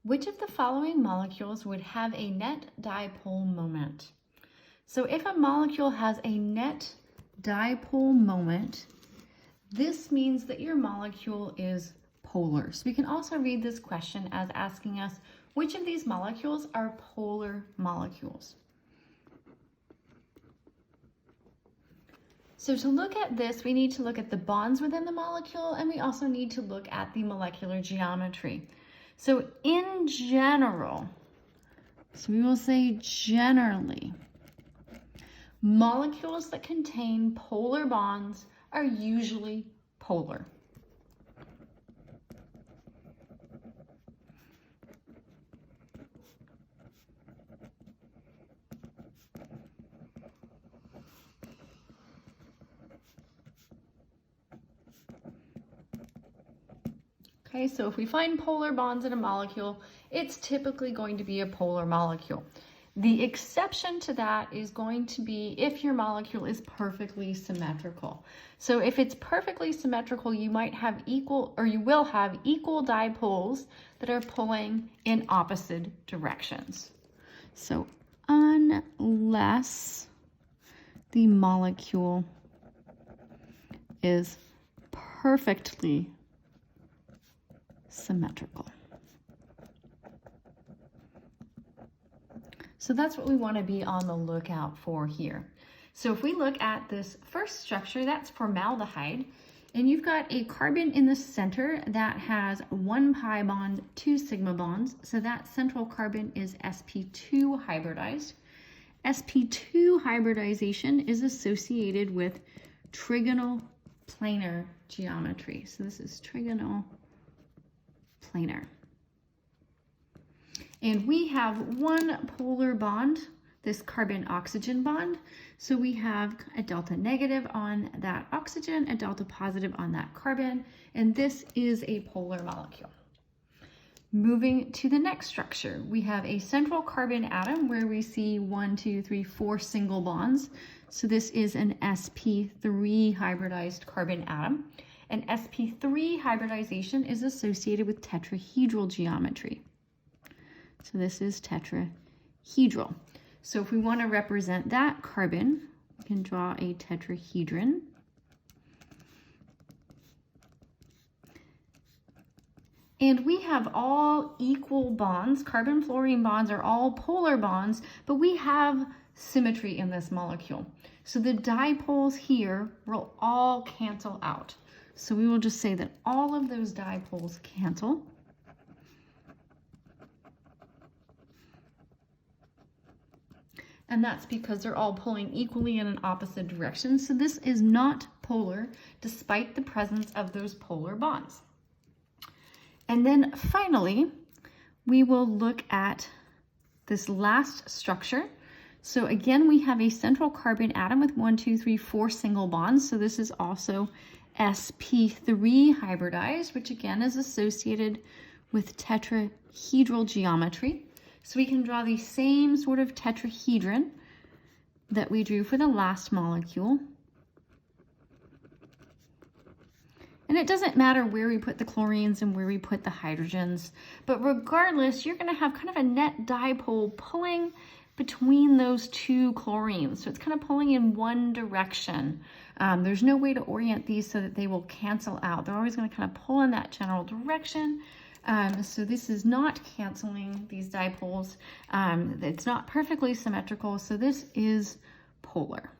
Which of the following molecules would have a net dipole moment? So if a molecule has a net dipole moment, this means that your molecule is polar. So we can also read this question as asking us, which of these molecules are polar molecules? So to look at this, we need to look at the bonds within the molecule, and we also need to look at the molecular geometry. So in general, so we will say generally, molecules that contain polar bonds are usually polar. Okay, so if we find polar bonds in a molecule, it's typically going to be a polar molecule. The exception to that is going to be if your molecule is perfectly symmetrical. So if it's perfectly symmetrical, you might have equal, or you will have equal dipoles that are pulling in opposite directions. So unless the molecule is perfectly symmetrical. So that's what we want to be on the lookout for here. So if we look at this first structure, that's formaldehyde, and you've got a carbon in the center that has 1 pi bond, 2 sigma bonds. So that central carbon is sp2 hybridized. sp2 hybridization is associated with trigonal planar geometry. So this is trigonal planar. And we have one polar bond, this carbon-oxygen bond. So we have a delta negative on that oxygen, a delta positive on that carbon, and this is a polar molecule. Moving to the next structure, we have a central carbon atom where we see 4 single bonds. So this is an sp3 hybridized carbon atom. And sp3 hybridization is associated with tetrahedral geometry. So this is tetrahedral. So if we want to represent that carbon, we can draw a tetrahedron. And we have all equal bonds. Carbon-fluorine bonds are all polar bonds, but we have symmetry in this molecule. So the dipoles here will all cancel out. So we will just say that all of those dipoles cancel. And that's because they're all pulling equally in an opposite direction. So this is not polar, despite the presence of those polar bonds. And then finally, we will look at this last structure. So again, we have a central carbon atom with 4 single bonds. So this is also sp3 hybridized, which again is associated with tetrahedral geometry. So we can draw the same sort of tetrahedron that we drew for the last molecule. And it doesn't matter where we put the chlorines and where we put the hydrogens, but regardless, you're going to have kind of a net dipole pulling between those two chlorines. So it's kind of pulling in one direction. There's no way to orient these so that they will cancel out. They're always going to kind of pull in that general direction. So this is not canceling these dipoles. It's not perfectly symmetrical, so this is polar.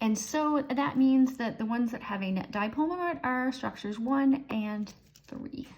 And so that means that the ones that have a net dipole moment are structures 1 and 3.